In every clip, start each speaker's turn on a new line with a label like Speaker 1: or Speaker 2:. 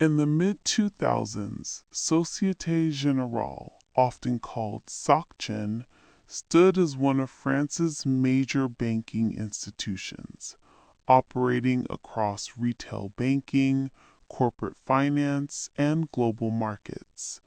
Speaker 1: In the mid-2000s, Société Générale, often called SocGen, stood as one of France's major banking institutions, operating across retail banking, corporate finance, and global markets.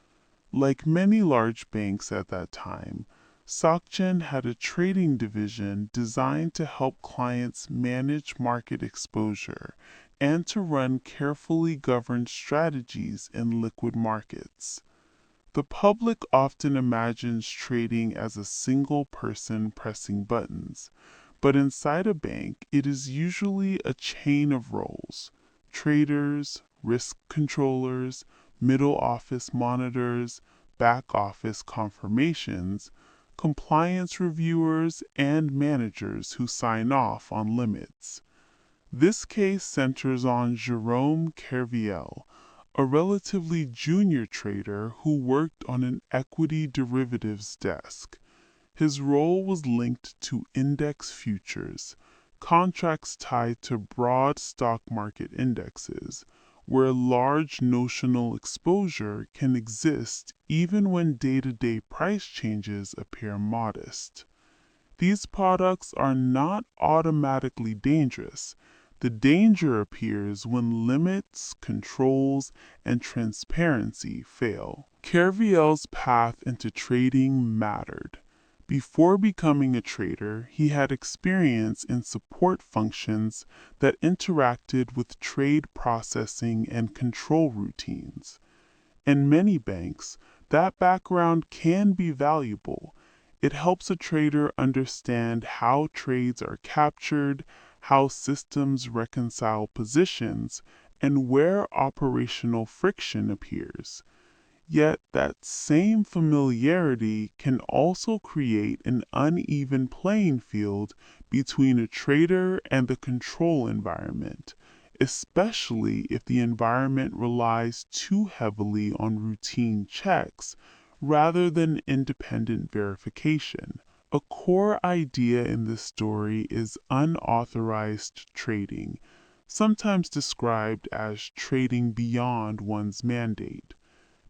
Speaker 1: Like many large banks at that time, SocGen had a trading division designed to help clients manage market exposure and to run carefully governed strategies in liquid markets. The public often imagines trading as a single person pressing buttons, but inside a bank, it is usually a chain of roles: traders, risk controllers, middle office monitors, back office confirmations, compliance reviewers, and managers who sign off on limits. This case centers on Jerome Kerviel, a relatively junior trader who worked on an equity derivatives desk. His role was linked to index futures, contracts tied to broad stock market indexes, where large notional exposure can exist even when day-to-day price changes appear modest. These products are not automatically dangerous. The danger appears when limits, controls, and transparency fail. Kerviel's path into trading mattered. Before becoming a trader, he had experience in support functions that interacted with trade processing and control routines. In many banks, that background can be valuable. It helps a trader understand how trades are captured, how systems reconcile positions, and where operational friction appears. Yet that same familiarity can also create an uneven playing field between a trader and the control environment, especially if the environment relies too heavily on routine checks rather than independent verification. A core idea in this story is unauthorized trading, sometimes described as trading beyond one's mandate.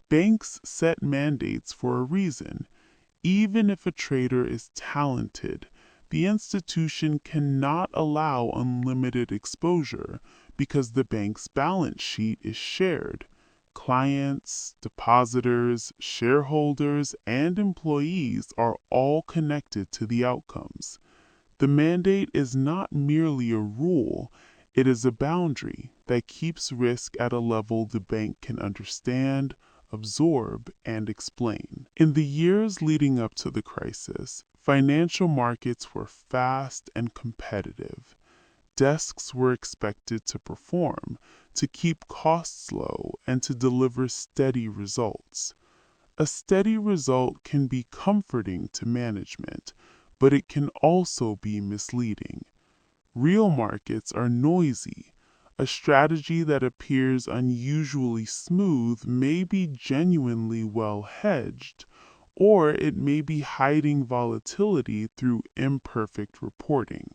Speaker 1: Banks set mandates for a reason. Even if a trader is talented, the institution cannot allow unlimited exposure because the bank's balance sheet is shared. Clients, depositors, shareholders, and employees are all connected to the outcomes. The mandate is not merely a rule, it is a boundary that keeps risk at a level the bank can understand, absorb, and explain. In the years leading up to the crisis, financial markets were fast and competitive. Desks were expected to perform, to keep costs low, and to deliver steady results. A steady result can be comforting to management, but it can also be misleading. Real markets are noisy. A strategy that appears unusually smooth may be genuinely well hedged, or it may be hiding volatility through imperfect reporting.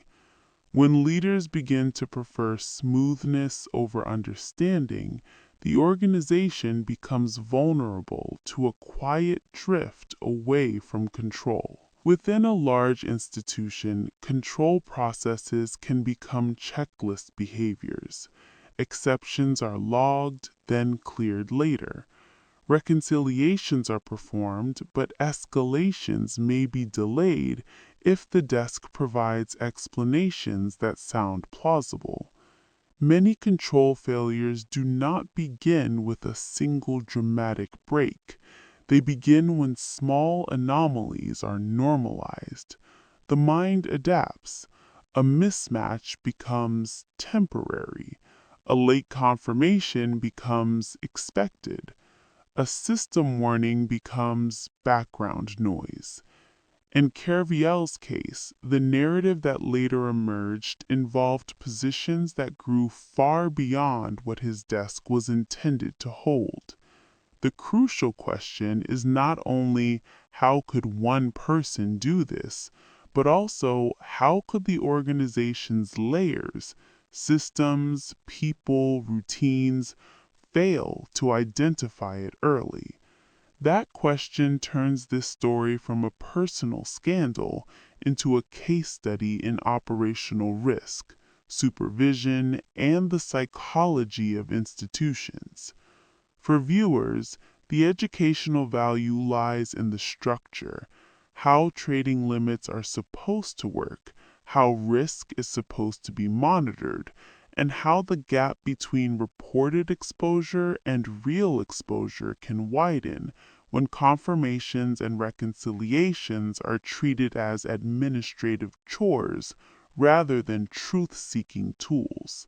Speaker 1: When leaders begin to prefer smoothness over understanding, the organization becomes vulnerable to a quiet drift away from control. Within a large institution, control processes can become checklist behaviors. Exceptions are logged, then cleared later. Reconciliations are performed, but escalations may be delayed if the desk provides explanations that sound plausible. Many control failures do not begin with a single dramatic break. They begin when small anomalies are normalized. The mind adapts. A mismatch becomes temporary. A late confirmation becomes expected. A system warning becomes background noise. In Kerviel's case, the narrative that later emerged involved positions that grew far beyond what his desk was intended to hold. The crucial question is not only how could one person do this, but also how could the organization's layers, systems, people, routines, fail to identify it early? That question turns this story from a personal scandal into a case study in operational risk, supervision, and the psychology of institutions. For viewers, the educational value lies in the structure, how trading limits are supposed to work, how risk is supposed to be monitored, and how the gap between reported exposure and real exposure can widen when confirmations and reconciliations are treated as administrative chores rather than truth-seeking tools.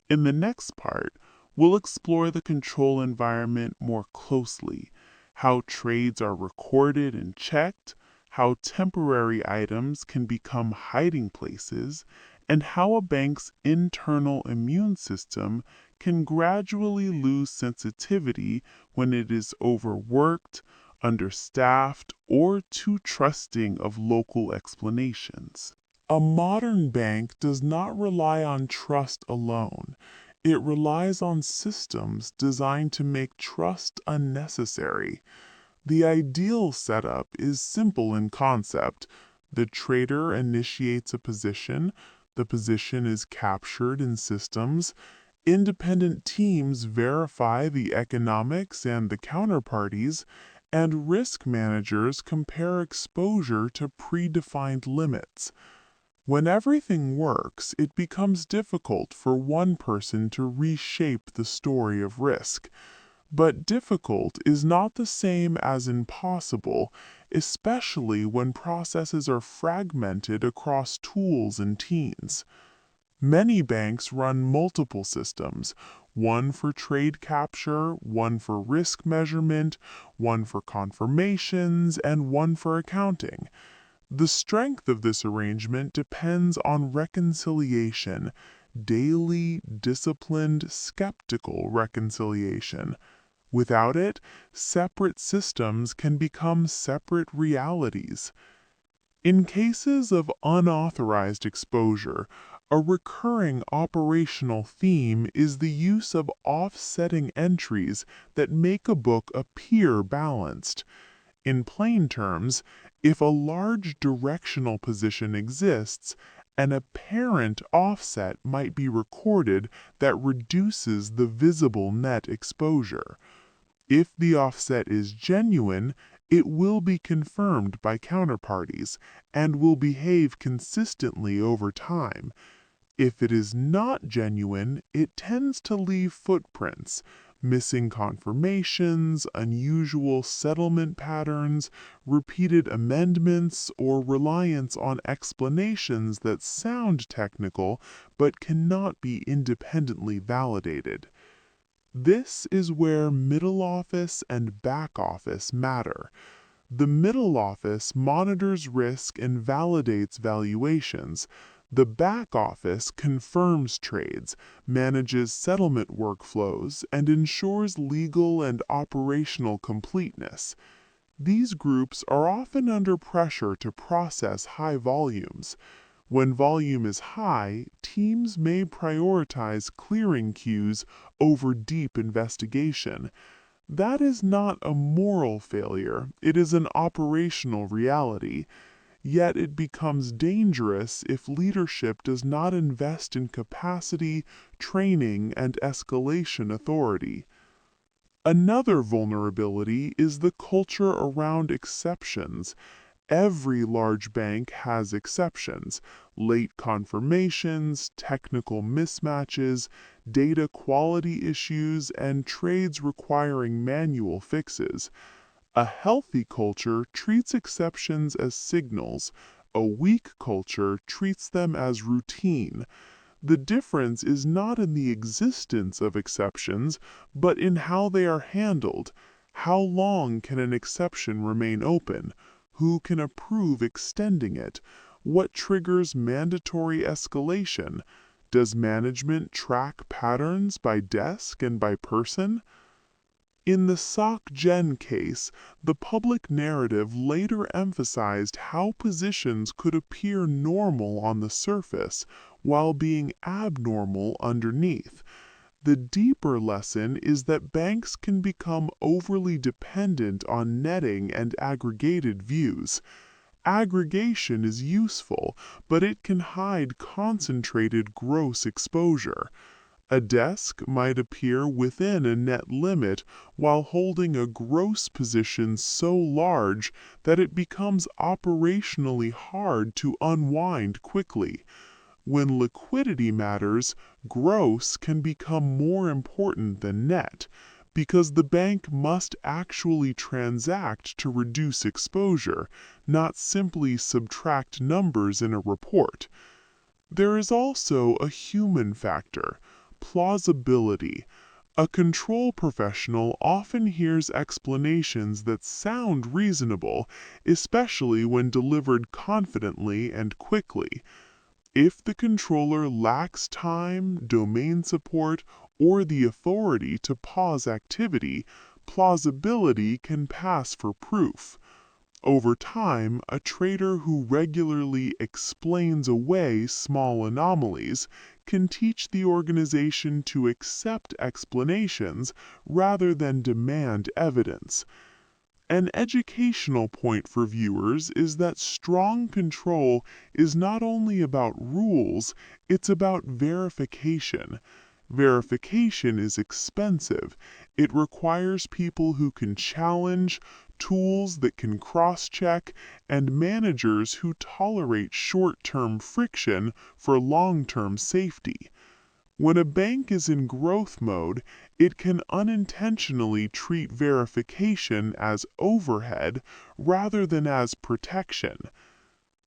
Speaker 1: In the next part, we'll explore the control environment more closely, how trades are recorded and checked, how temporary items can become hiding places, and how a bank's internal immune system can gradually lose sensitivity when it is overworked, understaffed, or too trusting of local explanations. A modern bank does not rely on trust alone. It relies on systems designed to make trust unnecessary. The ideal setup is simple in concept. The trader initiates a position, the position is captured in systems, independent teams verify the economics and the counterparties, and risk managers compare exposure to predefined limits. When everything works, it becomes difficult for one person to reshape the story of risk. But difficult is not the same as impossible, especially when processes are fragmented across tools and teams. Many banks run multiple systems, one for trade capture, one for risk measurement, one for confirmations, and one for accounting. The strength of this arrangement depends on reconciliation, daily, disciplined, skeptical reconciliation. Without it, separate systems can become separate realities. In cases of unauthorized exposure, a recurring operational theme is the use of offsetting entries that make a book appear balanced. In plain terms, if a large directional position exists, an apparent offset might be recorded that reduces the visible net exposure. If the offset is genuine, it will be confirmed by counterparties and will behave consistently over time. If it is not genuine, it tends to leave footprints, missing confirmations, unusual settlement patterns, repeated amendments, or reliance on explanations that sound technical but cannot be independently validated. This is where middle office and back office matter. The middle office monitors risk and validates valuations. The back office confirms trades, manages settlement workflows, and ensures legal and operational completeness. These groups are often under pressure to process high volumes. When volume is high, teams may prioritize clearing queues over deep investigation. That is not a moral failure, it is an operational reality. Yet it becomes dangerous if leadership does not invest in capacity, training, and escalation authority. Another vulnerability is the culture around exceptions. Every large bank has exceptions, late confirmations, technical mismatches, data quality issues, and trades requiring manual fixes. A healthy culture treats exceptions as signals. A weak culture treats them as routine. The difference is not in the existence of exceptions, but in how they are handled. How long can an exception remain open? Who can approve extending it? What triggers mandatory escalation? Does management track patterns by desk and by person? In the SocGen case, the public narrative later emphasized how positions could appear normal on the surface while being abnormal underneath. The deeper lesson is that banks can become overly dependent on netting and aggregated views. Aggregation is useful, but it can hide concentrated gross exposure. A desk might appear within a net limit while holding a gross position so large that it becomes operationally hard to unwind quickly. When liquidity matters, gross can become more important than net, because the bank must actually transact to reduce exposure, not simply subtract numbers in a report. There is also a human factor, plausibility. A control professional often hears explanations that sound reasonable, especially when delivered confidently and quickly. If the controller lacks time, domain support, or the authority to pause activity, plausibility can pass for proof. Over time, a trader who regularly explains away small anomalies can teach the organization to accept explanations rather than demand evidence. An educational point for viewers is that strong control is not only about rules, it's about verification. Verification is expensive. It requires people who can challenge, tools that can cross-check, and managers who tolerate short-term friction for long-term safety. When a bank is in growth mode, it can unintentionally treat verification as overhead rather than as protection.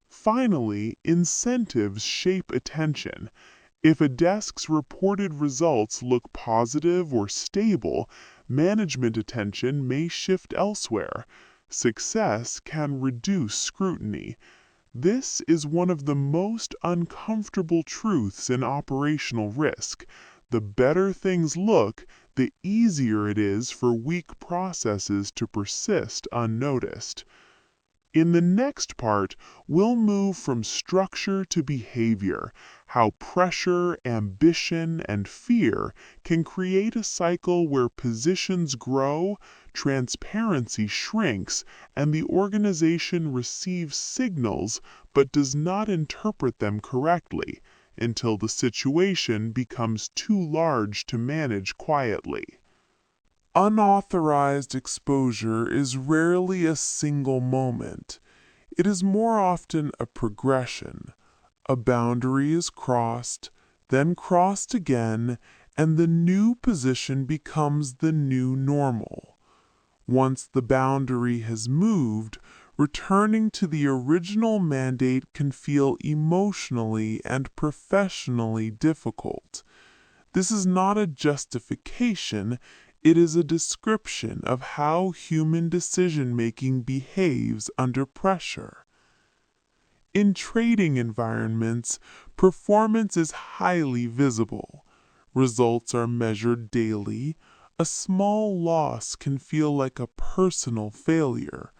Speaker 1: Finally, incentives shape attention. If a desk's reported results look positive or stable, management attention may shift elsewhere. Success can reduce scrutiny. This is one of the most uncomfortable truths in operational risk. The better things look, the easier it is for weak processes to persist unnoticed. In the next part, we'll move from structure to behavior, how pressure, ambition, and fear can create a cycle where positions grow, transparency shrinks, and the organization receives signals but does not interpret them correctly, until the situation becomes too large to manage quietly. Unauthorized exposure is rarely a single moment. It is more often a progression. A boundary is crossed, then crossed again, and the new position becomes the new normal. Once the boundary has moved, returning to the original mandate can feel emotionally and professionally difficult. This is not a justification, it is a description of how human decision-making behaves under pressure. In trading environments, performance is highly visible. Results are measured daily. A small loss can feel like a personal failure.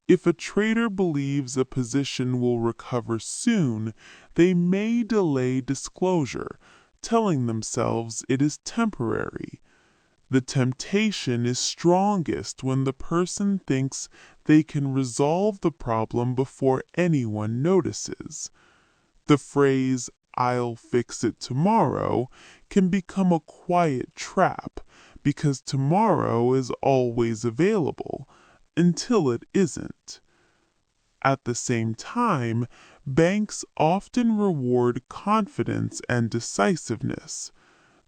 Speaker 1: If a trader believes a position will recover soon, they may delay disclosure, telling themselves it is temporary. The temptation is strongest when the person thinks they can resolve the problem before anyone notices. The phrase, "I'll fix it tomorrow," can become a quiet trap because tomorrow is always available until it isn't. At the same time, banks often reward confidence and decisiveness.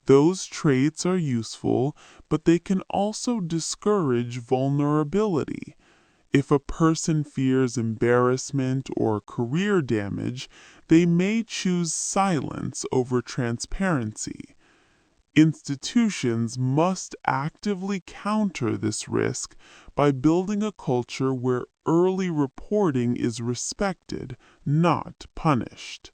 Speaker 1: Those traits are useful, but they can also discourage vulnerability. If a person fears embarrassment or career damage, they may choose silence over transparency. Institutions must actively counter this risk by building a culture where early reporting is respected, not punished.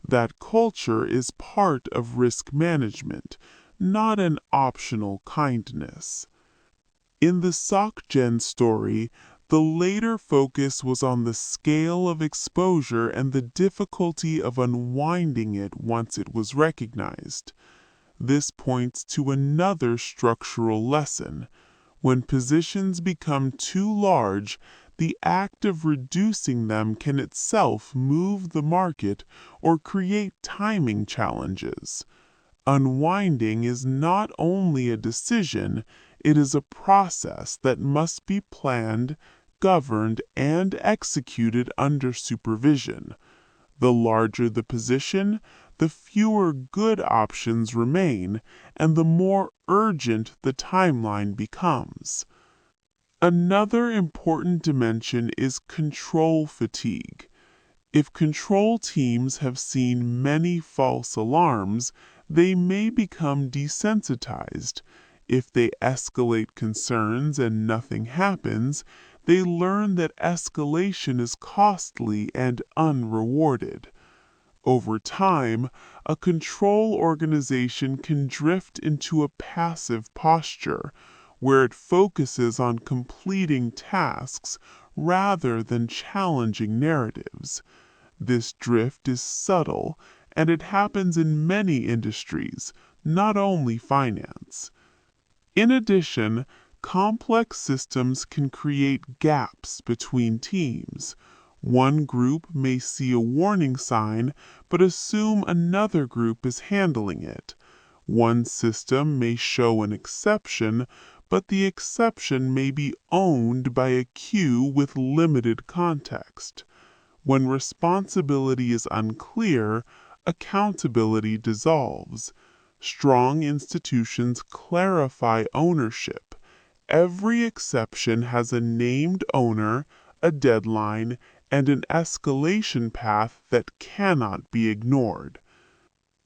Speaker 1: That culture is part of risk management, not an optional kindness. In the SocGen story, the later focus was on the scale of exposure and the difficulty of unwinding it once it was recognized. This points to another structural lesson. When positions become too large, the act of reducing them can itself move the market or create timing challenges. Unwinding is not only a decision, it is a process that must be planned, governed, and executed under supervision. The larger the position, the fewer good options remain, and the more urgent the timeline becomes. Another important dimension is control fatigue. If control teams have seen many false alarms, they may become desensitized. If they escalate concerns and nothing happens, they learn that escalation is costly and unrewarded. Over time, a control organization can drift into a passive posture, where it focuses on completing tasks rather than challenging narratives. This drift is subtle, and it happens in many industries, not only finance. In addition, complex systems can create gaps between teams. One group may see a warning sign but assume another group is handling it. One system may show an exception, but the exception may be owned by a queue with limited context. When responsibility is unclear, accountability dissolves. Strong institutions clarify ownership. Every exception has a named owner, a deadline, and an escalation path that cannot be ignored.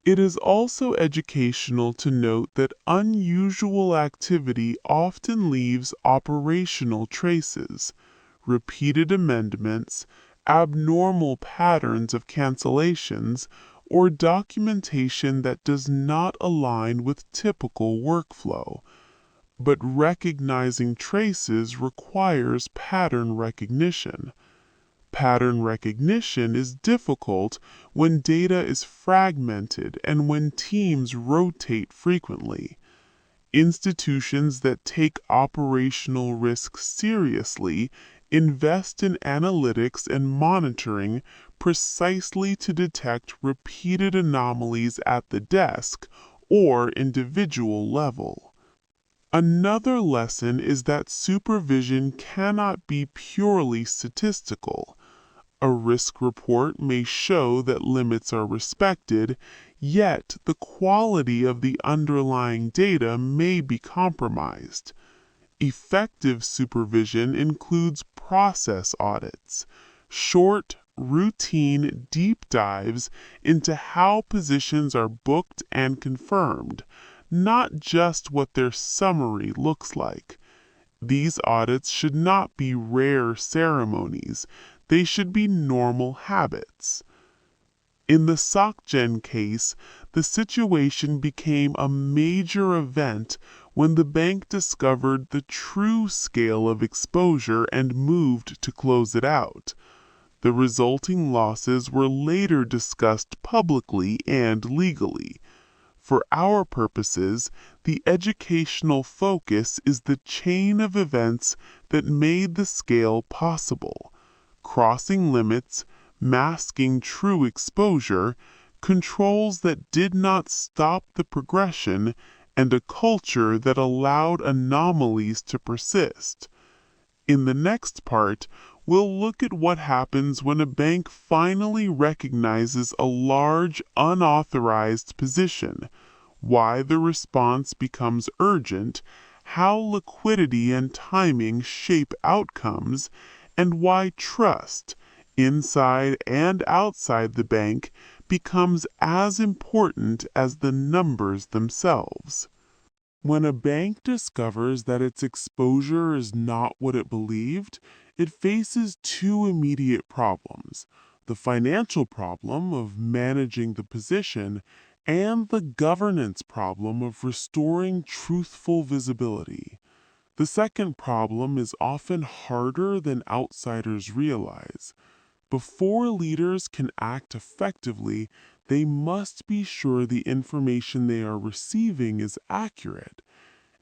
Speaker 1: It is also educational to note that unusual activity often leaves operational traces. Repeated amendments, abnormal patterns of cancellations, or documentation that does not align with typical workflow. But recognizing traces requires pattern recognition. Pattern recognition is difficult when data is fragmented and when teams rotate frequently. Institutions that take operational risks seriously invest in analytics and monitoring precisely to detect repeated anomalies at the desk or individual level. Another lesson is that supervision cannot be purely statistical. A risk report may show that limits are respected, yet the quality of the underlying data may be compromised. Effective supervision includes process audits, short, routine deep dives into how positions are booked and confirmed, not just what their summary looks like. These audits should not be rare ceremonies, they should be normal habits. In the SocGen case, the situation became a major event when the bank discovered the true scale of exposure and moved to close it out. The resulting losses were later discussed publicly and legally. For our purposes, the educational focus is the chain of events that made the scale possible. Crossing limits, masking true exposure, controls that did not stop the progression, and a culture that allowed anomalies to persist. In the next part, we'll look at what happens when a bank finally recognizes a large, unauthorized position, why the response becomes urgent, how liquidity and timing shape outcomes, and why trust, inside and outside the bank, becomes as important as the numbers themselves. When a bank discovers that its exposure is not what it believed, it faces two immediate problems: the financial problem of managing the position and the governance problem of restoring truthful visibility. The second problem is often harder than outsiders realize. Before leaders can act effectively, they must be sure the information they are receiving is accurate.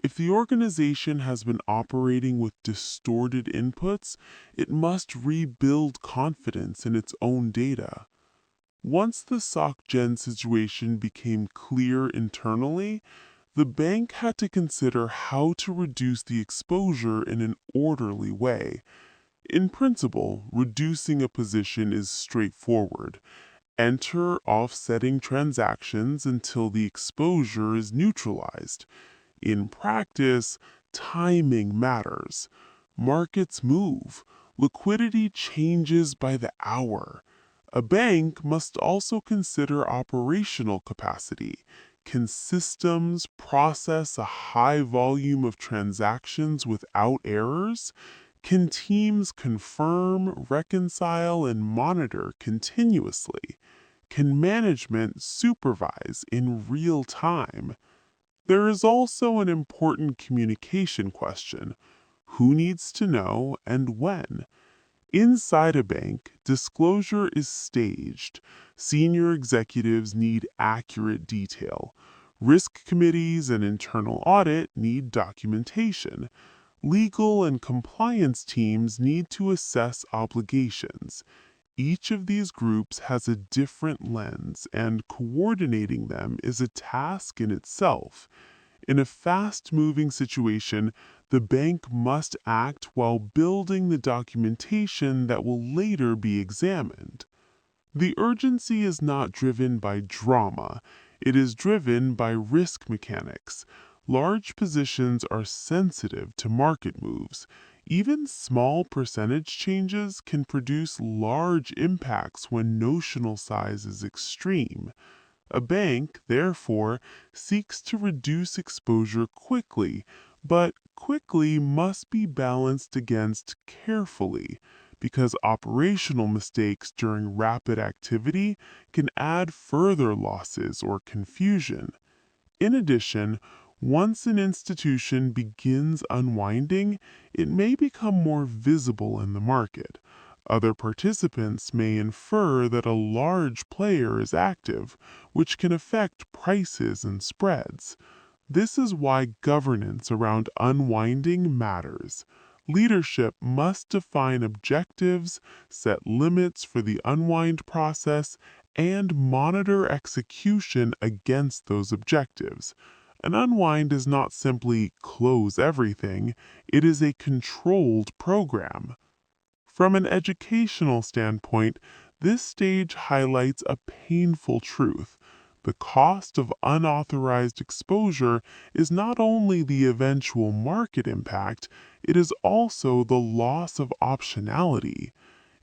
Speaker 1: If the organization has been operating with distorted inputs, it must rebuild confidence in its own data. Once the SocGen situation became clear internally, the bank had to consider how to reduce the exposure in an orderly way. In principle, reducing a position is straightforward. Enter offsetting transactions until the exposure is neutralized. In practice, timing matters. Markets move. Liquidity changes by the hour. A bank must also consider operational capacity. Can systems process a high volume of transactions without errors? Can teams confirm, reconcile, and monitor continuously? Can management supervise in real time? There is also an important communication question. Who needs to know and when? Inside a bank, disclosure is staged. Senior executives need accurate detail. Risk committees and internal audit need documentation. Legal and compliance teams need to assess obligations. Each of these groups has a different lens, and coordinating them is a task in itself. In a fast-moving situation, the bank must act while building the documentation that will later be examined. The urgency is not driven by drama, it is driven by risk mechanics. Large positions are sensitive to market moves. Even small percentage changes can produce large impacts when notional size is extreme. A bank, therefore, seeks to reduce exposure quickly, but quickly must be balanced against carefully, because operational mistakes during rapid activity can add further losses or confusion. In addition, once an institution begins unwinding, it may become more visible in the market. Other participants may infer that a large player is active, which can affect prices and spreads. This is why governance around unwinding matters. Leadership must define objectives, set limits for the unwind process, and monitor execution against those objectives. An unwind is not simply close everything, it is a controlled program. From an educational standpoint, this stage highlights a painful truth. The cost of unauthorized exposure is not only the eventual market impact, it is also the loss of optionality.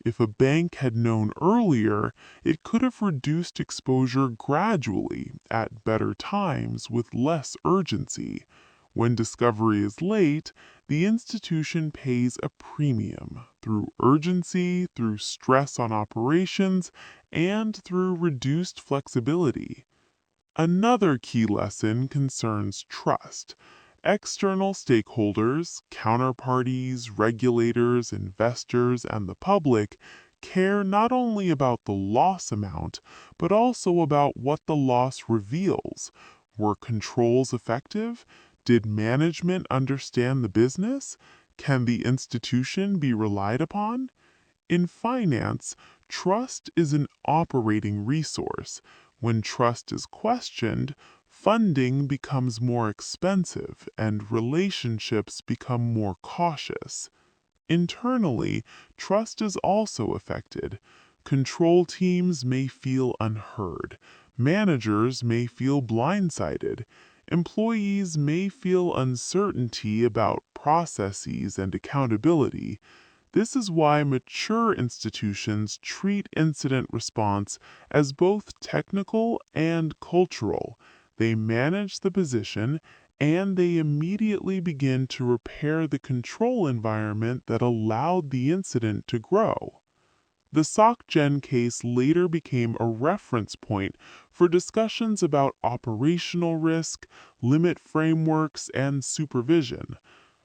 Speaker 1: If a bank had known earlier, it could have reduced exposure gradually, at better times, with less urgency. When discovery is late, the institution pays a premium through urgency, through stress on operations, and through reduced flexibility. Another key lesson concerns trust. External stakeholders, counterparties, regulators, investors, and the public care not only about the loss amount, but also about what the loss reveals. Were controls effective? Did management understand the business? Can the institution be relied upon? In finance, trust is an operating resource. When trust is questioned, funding becomes more expensive and relationships become more cautious. Internally, trust is also affected. Control teams may feel unheard. Managers may feel blindsided. Employees may feel uncertainty about processes and accountability. This is why mature institutions treat incident response as both technical and cultural. They manage the position and they immediately begin to repair the control environment that allowed the incident to grow. The SocGen case later became a reference point for discussions about operational risk, limit frameworks, and supervision.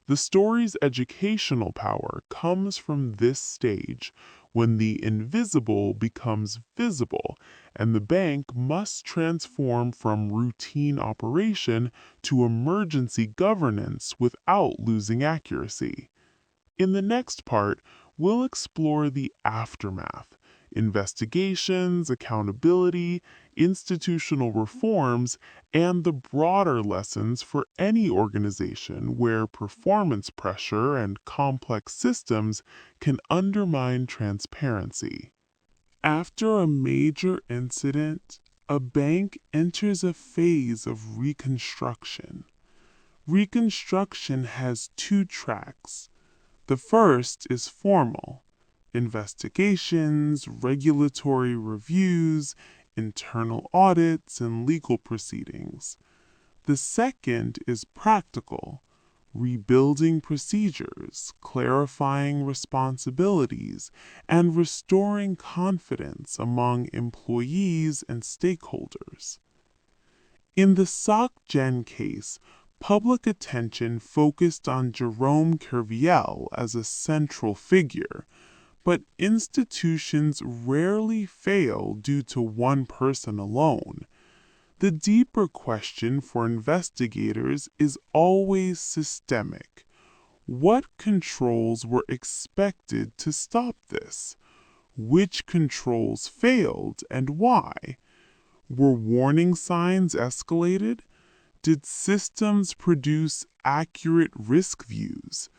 Speaker 1: The story's educational power comes from this stage. when the invisible becomes visible, and the bank must transform from routine operation to emergency governance without losing accuracy. In the next part, we'll explore the aftermath, investigations, accountability, institutional reforms, and the broader lessons for any organization where performance pressure and complex systems can undermine transparency. After a major incident, a bank enters a phase of reconstruction. Reconstruction has two tracks. The first is formal: investigations, regulatory reviews, internal audits, and legal proceedings. The second is practical: rebuilding procedures, clarifying responsibilities, and restoring confidence among employees and stakeholders. In the SocGen case, public attention focused on Jerome Kerviel as a central figure, but institutions rarely fail due to one person alone. The deeper question for investigators is always systemic. What controls were expected to stop this? Which controls failed and why? Were warning signs escalated? Did systems produce accurate risk views?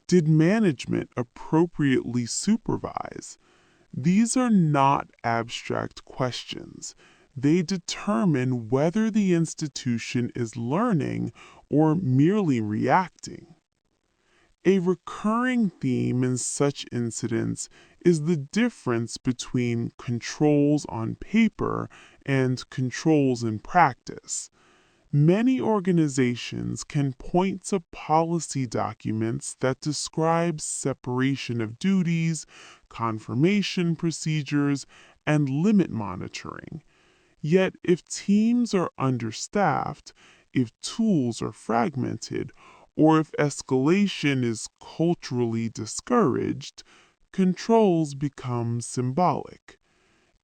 Speaker 1: Did management appropriately supervise? These are not abstract questions. They determine whether the institution is learning or merely reacting. A recurring theme in such incidents is the difference between controls on paper and controls in practice. Many organizations can point to policy documents that describe separation of duties, confirmation procedures, and limit monitoring. Yet, if teams are understaffed, if tools are fragmented, or if escalation is culturally discouraged, controls become symbolic.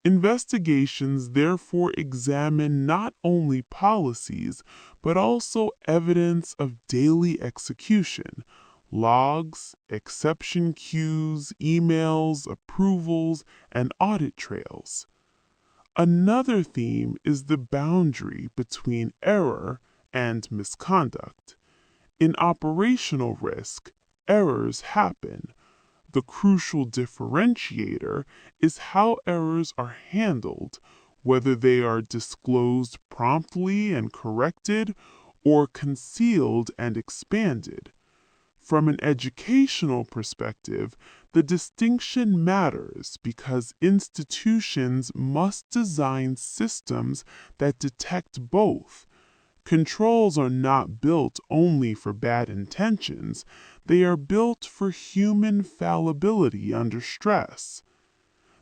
Speaker 1: Investigations therefore examine not only policies, but also evidence of daily execution: logs, exception queues, emails, approvals, and audit trails. Another theme is the boundary between error and misconduct. In operational risk, errors happen. The crucial differentiator is how errors are handled, whether they are disclosed promptly and corrected, or concealed and expanded. From an educational perspective, the distinction matters because institutions must design systems that detect both. Controls are not built only for bad intentions, they are built for human fallibility under stress.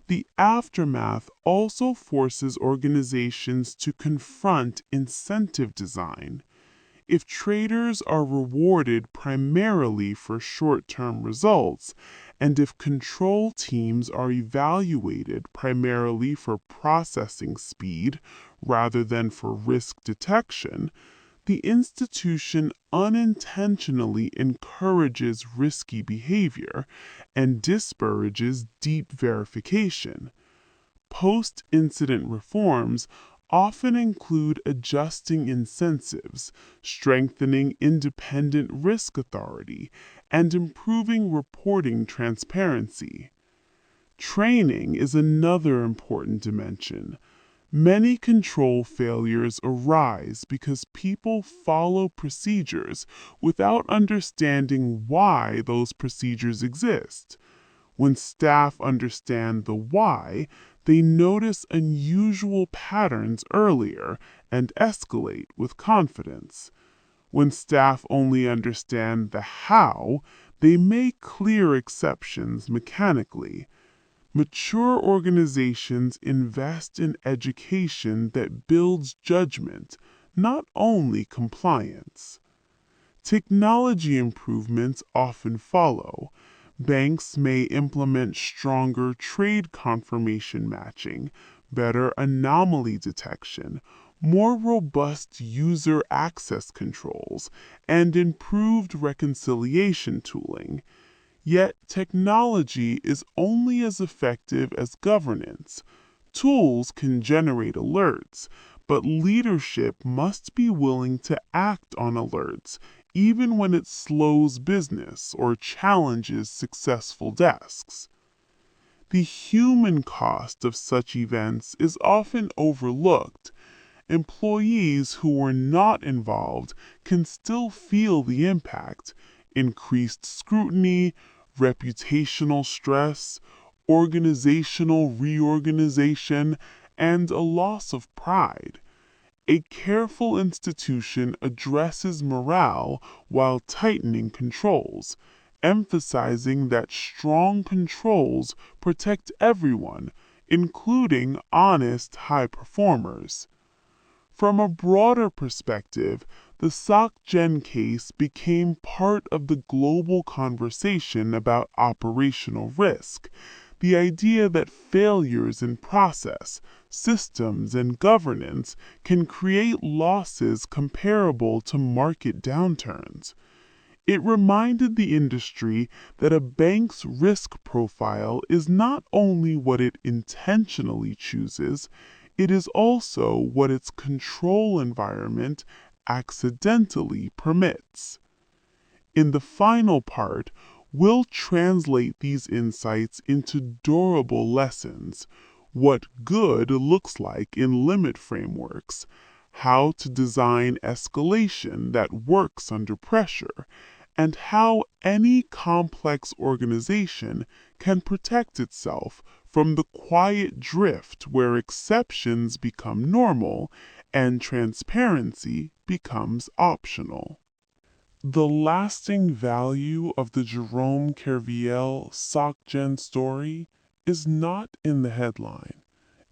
Speaker 1: The aftermath also forces organizations to confront incentive design. If traders are rewarded primarily for short-term results, and if control teams are evaluated primarily for processing speed rather than for risk detection, the institution unintentionally encourages risky behavior and discourages deep verification. Post-incident reforms often include adjusting incentives, strengthening independent risk authority, and improving reporting transparency. Training is another important dimension. Many control failures arise because people follow procedures without understanding why those procedures exist. When staff understand the why, they notice unusual patterns earlier and escalate with confidence. When staff only understand the how, they make clear exceptions mechanically. Mature organizations invest in education that builds judgment, not only compliance. Technology improvements often follow. Banks may implement stronger trade confirmation matching, better anomaly detection, more robust user access controls, and improved reconciliation tooling. Yet technology is only as effective as governance. Tools can generate alerts, but leadership must be willing to act on alerts, even when it slows business or challenges successful desks. The human cost of such events is often overlooked. Employees who were not involved can still feel the impact: increased scrutiny, reputational stress, organizational reorganization, and a loss of pride. A careful institution addresses morale while tightening controls, emphasizing that strong controls protect everyone, including honest high performers. From a broader perspective, the SocGen case became part of the global conversation about operational risk. The idea that failures in process, systems, and governance can create losses comparable to market downturns. It reminded the industry that a bank's risk profile is not only what it intentionally chooses, it is also what its control environment accidentally permits. In the final part, we'll translate these insights into durable lessons: what good looks like in limit frameworks, how to design escalation that works under pressure, and how any complex organization can protect itself from the quiet drift where exceptions become normal and transparency becomes optional. The lasting value of the Jerome Kerviel SocGen story is not in the headline.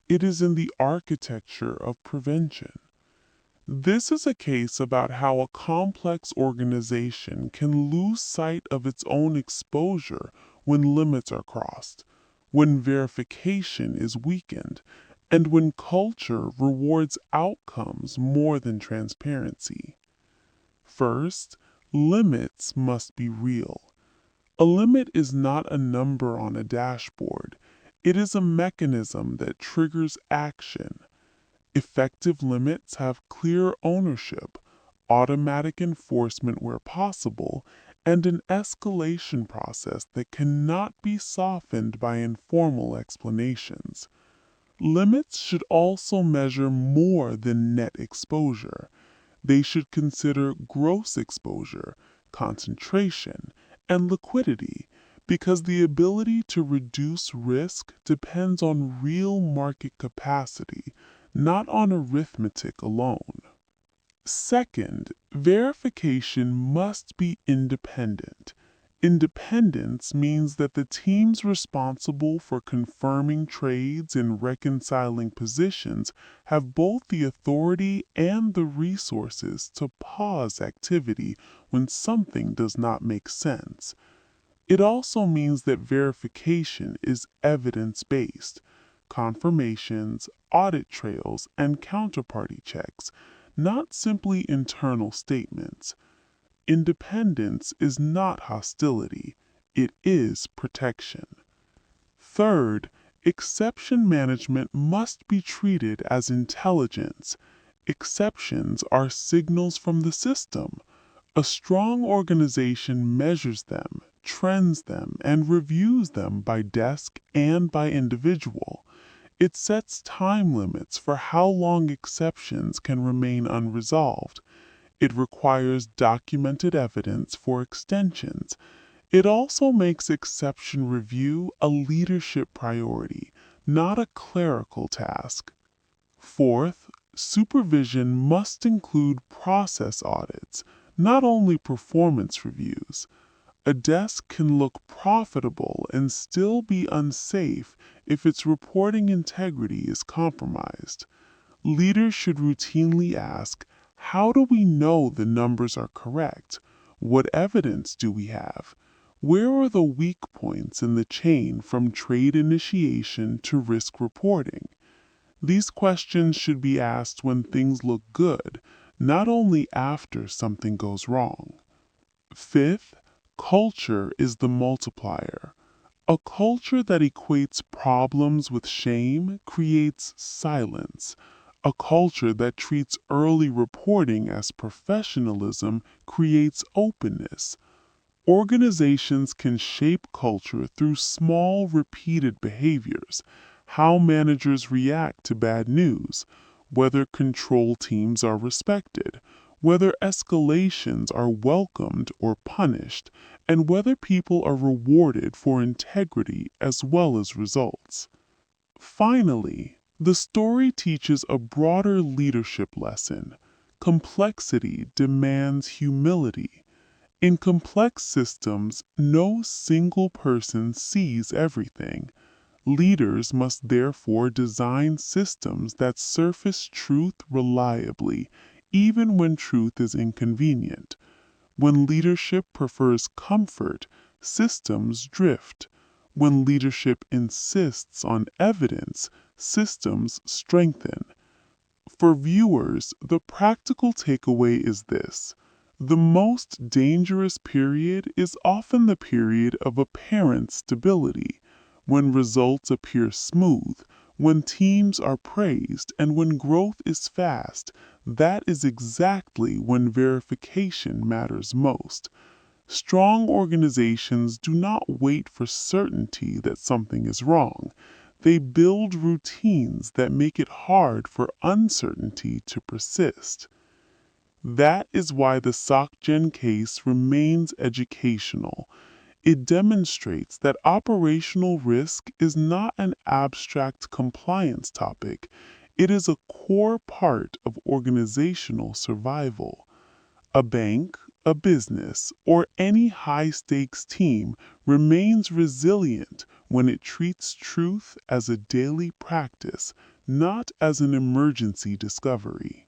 Speaker 1: It is in the architecture of prevention. This is a case about how a complex organization can lose sight of its own exposure when limits are crossed, when verification is weakened, and when culture rewards outcomes more than transparency. First, limits must be real. A limit is not a number on a dashboard. It is a mechanism that triggers action. Effective limits have clear ownership, automatic enforcement where possible, and an escalation process that cannot be softened by informal explanations. Limits should also measure more than net exposure. They should consider gross exposure, concentration, and liquidity, because the ability to reduce risk depends on real market capacity, not on arithmetic alone. Second, verification must be independent. Independence means that the teams responsible for confirming trades and reconciling positions have both the authority and the resources to pause activity when something does not make sense. It also means that verification is evidence-based. Confirmations, audit trails, and counterparty checks, not simply internal statements. Independence is not hostility, it is protection. Third, exception management must be treated as intelligence. Exceptions are signals from the system. A strong organization measures them, trends them, and reviews them by desk and by individual. It sets time limits for how long exceptions can remain unresolved. It requires documented evidence for extensions. It also makes exception review a leadership priority, not a clerical task. Fourth, supervision must include process audits, not only performance reviews. A desk can look profitable and still be unsafe if its reporting integrity is compromised. Leaders should routinely ask, how do we know the numbers are correct? What evidence do we have? Where are the weak points in the chain from trade initiation to risk reporting? These questions should be asked when things look good, not only after something goes wrong. Fifth, culture is the multiplier. A culture that equates problems with shame creates silence. A culture that treats early reporting as professionalism creates openness. Organizations can shape culture through small, repeated behaviors, how managers react to bad news, whether control teams are respected, whether escalations are welcomed or punished, and whether people are rewarded for integrity as well as results. Finally, the story teaches a broader leadership lesson. Complexity demands humility. In complex systems, no single person sees everything. Leaders must therefore design systems that surface truth reliably, even when truth is inconvenient. When leadership prefers comfort, systems drift. When leadership insists on evidence, systems strengthen. For viewers, the practical takeaway is this. The most dangerous period is often the period of apparent stability, when results appear smooth, when teams are praised, and when growth is fast. That is exactly when verification matters most. Strong organizations do not wait for certainty that something is wrong. They build routines that make it hard for uncertainty to persist. That is why the SocGen case remains educational. It demonstrates that operational risk is not an abstract compliance topic. It is a core part of organizational survival. A bank, a business, or any high-stakes team remains resilient when it treats truth as a daily practice, not as an emergency discovery.